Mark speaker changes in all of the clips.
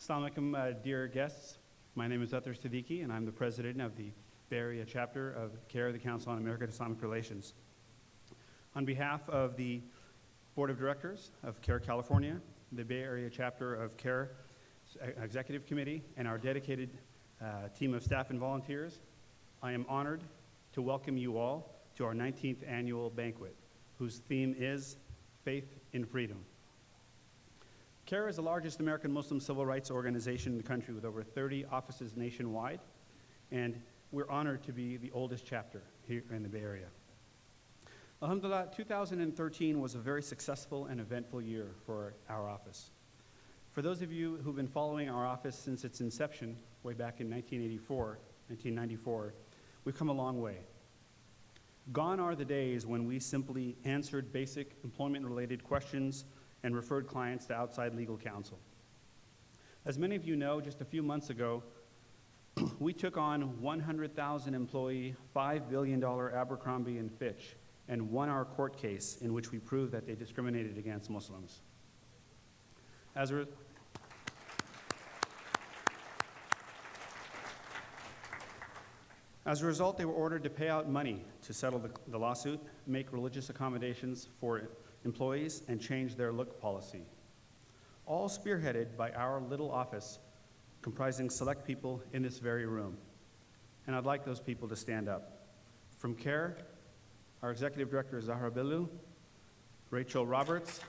Speaker 1: Assalamu alaikum, dear guests. My name is Athar Siddiqee, and I'm the president of the Bay Area chapter of CAIR, the Council on American-Islamic Relations. On behalf of the Board of Directors of CAIR California, the Bay Area chapter of CAIR Executive Committee, and our dedicated team of staff and volunteers, I am honored to welcome you all to our 19th annual banquet, whose theme is Faith in Freedom. CAIR is the largest American Muslim civil rights organization in the country with over 30 offices nationwide, and we're honored to be the oldest chapter here in the Bay Area. Alhamdulillah, 2013 was a very successful and eventful year for our office. For those of you who've been following our office since its inception, way back in 1994, we've come a long way. Gone are the days when we simply answered basic employment-related questions and referred clients to outside legal counsel. As many of you know, just a few months ago, we took on 100,000 employee, $5 billion Abercrombie & Fitch and won our court case in which we proved that they discriminated against Muslims. As a result, they were ordered to pay out money to settle the lawsuit, make religious accommodations for employees, and change their look policy. All spearheaded by our little office, comprising select people in this very room. And I'd like those people to stand up. From CAIR, our executive director is Zahra Billu, Rachel Roberts.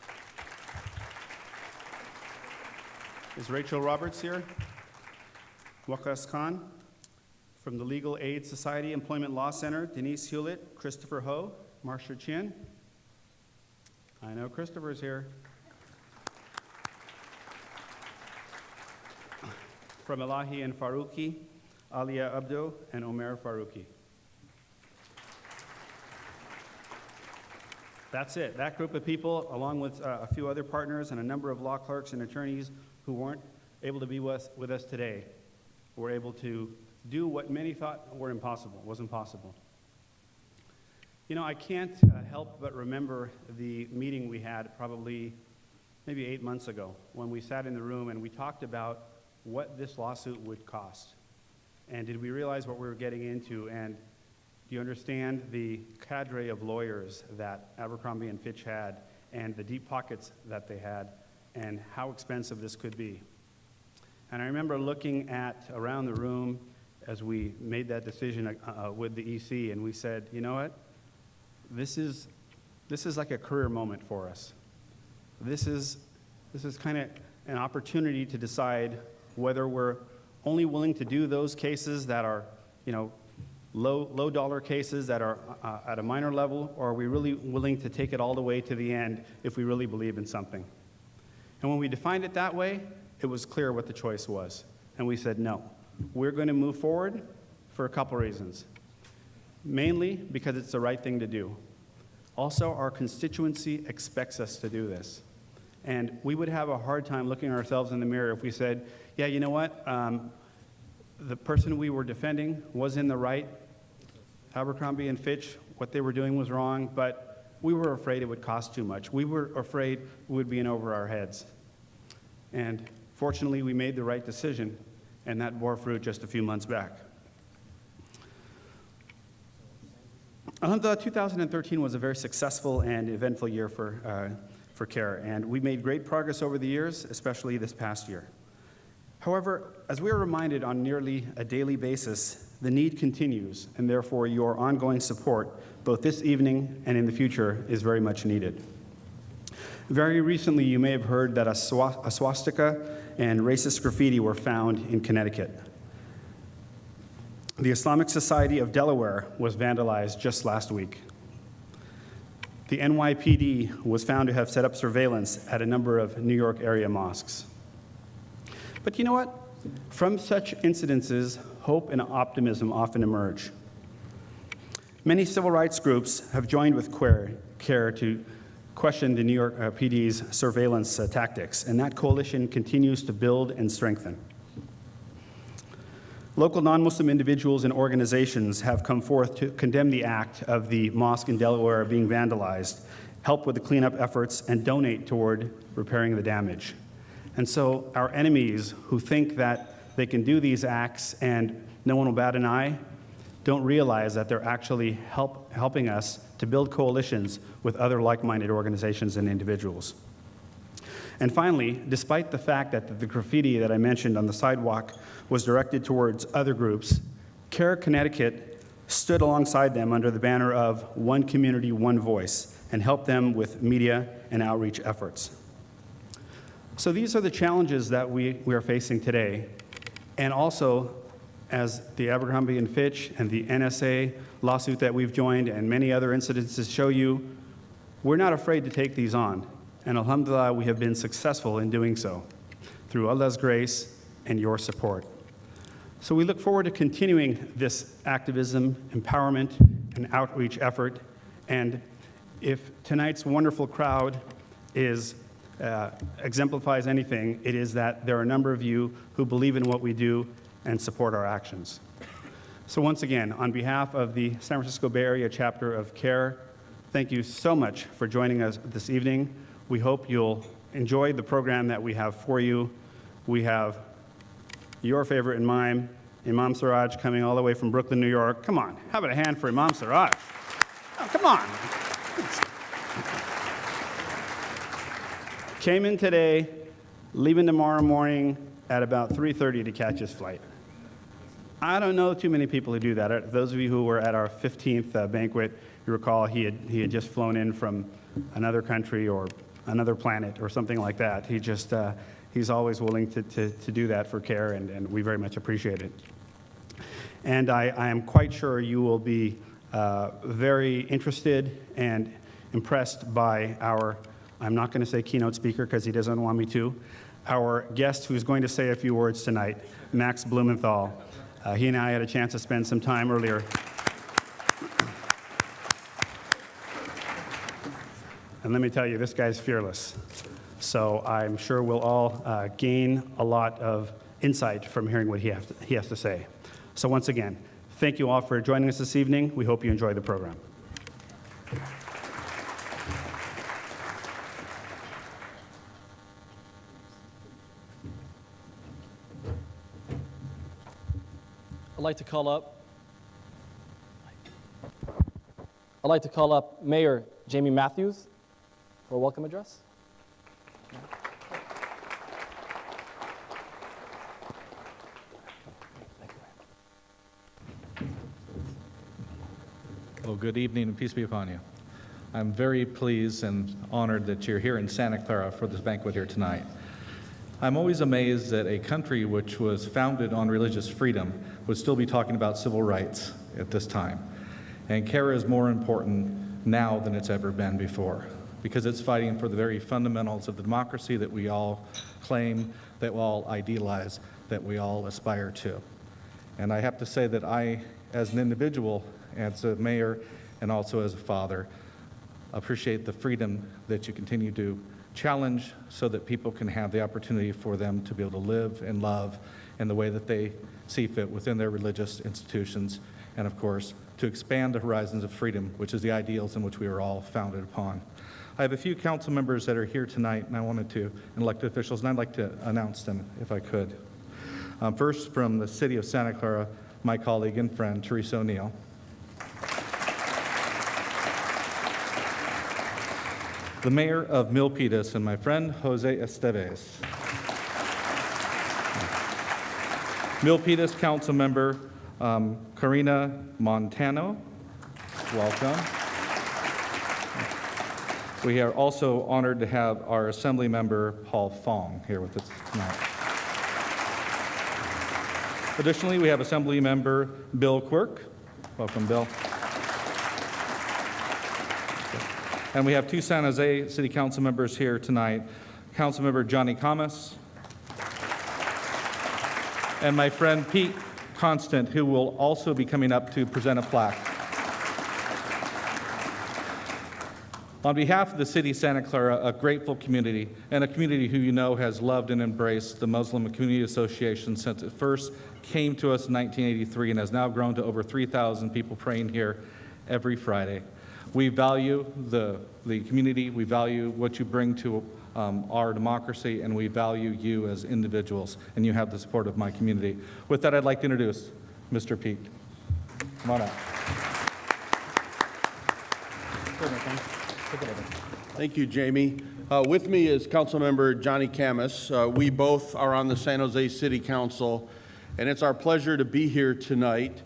Speaker 1: Is Rachel Roberts here? Waqas Khan. From the Legal Aid Society Employment Law Center, Denise Hewlett, Christopher Ho, Marcia Chin. I know Christopher's here. From Elahi and Faruqi, Alia Abdo and Omer Faruqi. That's it. That group of people, along with a few other partners and a number of law clerks and attorneys who weren't able to be with us today, were able to do what many thought was impossible. You know, I can't help but remember the meeting we had probably maybe 8 months ago when we sat in the room and we talked about what this lawsuit would cost. And did we realize what we were getting into? And do you understand the cadre of lawyers that Abercrombie & Fitch had and the deep pockets that they had and how expensive this could be? And I remember looking around the room as we made that decision with the EC, and we said, you know what? This is like a career moment for us. This is kind of an opportunity to decide whether we're only willing to do those cases that are, you know, low dollar cases that are at a minor level, or are we really willing to take it all the way to the end if we really believe in something? And when we defined it that way, it was clear what the choice was. And we said, no, we're going to move forward for a couple reasons. Mainly because it's the right thing to do. Also, our constituency expects us to do this. And we would have a hard time looking ourselves in the mirror if we said, yeah, you know what? The person we were defending was in the right. Abercrombie & Fitch, what they were doing was wrong, but we were afraid it would cost too much. We were afraid it would be in over our heads. And fortunately, we made the right decision, and that bore fruit just a few months back. Alhamdulillah, 2013 was a very successful and eventful year for CAIR, and we made great progress over the years, especially this past year. However, as we are reminded on nearly a daily basis, the need continues, and therefore your ongoing support, both this evening and in the future, is very much needed. Very recently, you may have heard that a swastika and racist graffiti were found in Connecticut. The Islamic Society of Delaware was vandalized just last week. The NYPD was found to have set up surveillance at a number of New York area mosques. But you know what? From such incidences, hope and optimism often emerge. Many civil rights groups have joined with CAIR to question the New York PD's surveillance tactics, and that coalition continues to build and strengthen. Local non-Muslim individuals and organizations have come forth to condemn the act of the mosque in Delaware being vandalized, help with the cleanup efforts, and donate toward repairing the damage. And so our enemies who think that they can do these acts and no one will bat an eye, don't realize that they're actually helping us to build coalitions with other like-minded organizations and individuals. And finally, despite the fact that the graffiti that I mentioned on the sidewalk was directed towards other groups, CAIR Connecticut stood alongside them under the banner of One Community, One Voice, and helped them with media and outreach efforts. So these are the challenges that we are facing today. And also, as the Abercrombie and Fitch and the NSA lawsuit that we've joined and many other incidences show you, we're not afraid to take these on. And alhamdulillah, we have been successful in doing so through Allah's grace and your support. So we look forward to continuing this activism, empowerment, and outreach effort. And if tonight's wonderful crowd exemplifies anything, it is that there are a number of you who believe in what we do and support our actions. So once again, on behalf of the San Francisco Bay Area chapter of CAIR, thank you so much for joining us this evening. We hope you'll enjoy the program that we have for you. We have your favorite Imam Siraj, coming all the way from Brooklyn, New York. Come on, how about a hand for Imam Siraj? Oh, come on. Came in today, leaving tomorrow morning at about 3:30 to catch his flight. I don't know too many people who do that. Those of you who were at our 15th banquet, you recall he had just flown in from another country or another planet or something like that. He's always willing to do that for CAIR, and we very much appreciate it. And I am quite sure you will be very interested and impressed by our, I'm not going to say keynote speaker because he doesn't want me to, our guest who's going to say a few words tonight, Max Blumenthal. He and I had a chance to spend some time earlier. And let me tell you, this guy's fearless. So I'm sure we'll all gain a lot of insight from hearing what he has to say. So once again, thank you all for joining us this evening. We hope you enjoy the program.
Speaker 2: I'd like to call up Mayor Jamie Matthews for a welcome address.
Speaker 3: Well, good evening and peace be upon you. I'm very pleased and honored that you're here in Santa Clara for this banquet here tonight. I'm always amazed that a country which was founded on religious freedom would still be talking about civil rights at this time. And CAIR is more important now than it's ever been before, because it's fighting for the very fundamentals of the democracy that we all claim, that we all idealize, that we all aspire to. And I have to say that I, as an individual, as a mayor, and also as a father, appreciate the freedom that you continue to challenge so that people can have the opportunity for them to be able to live and love in the way that they see fit within their religious institutions, and of course, to expand the horizons of freedom, which is the ideals in which we are all founded upon. I have a few council members that are here tonight, and and elected officials, and I'd like to announce them if I could. First, from the city of Santa Clara, my colleague and friend, Teresa O'Neill. The mayor of Milpitas and my friend, Jose Esteves. Milpitas Council Member Karina Montano, welcome. We are also honored to have our Assembly Member Paul Fong here with us tonight. Additionally, we have Assembly Member Bill Quirk. Welcome, Bill. And we have two San Jose City Council members here tonight, Councilmember Johnny Camas and my friend Pete Constant, who will also be coming up to present a plaque. On behalf of the city of Santa Clara, a grateful community, and a community who you know has loved and embraced the Muslim Community Association since it first came to us in 1983 and has now grown to over 3,000 people praying here every Friday. We value the community, we value what you bring to our democracy, and we value you as individuals, and you have the support of my community. With that, I'd like to introduce Mr. Pete. Come on up.
Speaker 4: Thank you, Jamie. With me is Councilmember Johnny Camus. We both are on the San Jose City Council, and it's our pleasure to be here tonight.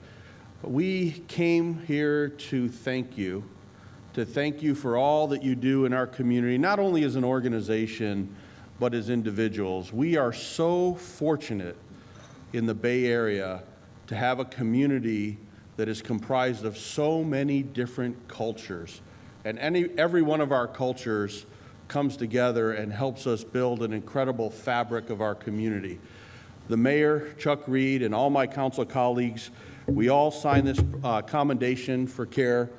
Speaker 4: We came here to thank you for all that you do in our community, not only as an organization, but as individuals. We are so fortunate in the Bay Area to have a community that is comprised of so many different cultures. And every one of our cultures comes together and helps us build an incredible fabric of our community. The mayor, Chuck Reed, and all my council colleagues, we all signed this commendation for CAIR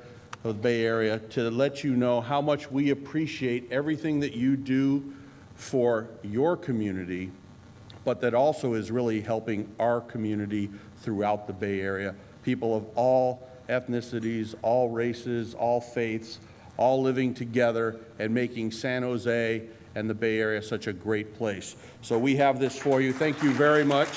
Speaker 4: of the Bay Area to let you know how much we appreciate everything that you do for your community, but that also is really helping our community throughout the Bay Area. People of all ethnicities, all races, all faiths, all living together and making San Jose and the Bay Area such a great place. So we have this for you. Thank you very much.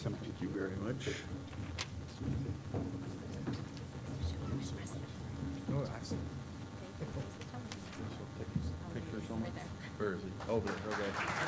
Speaker 4: Thank you very much. Where is he? Over there, okay.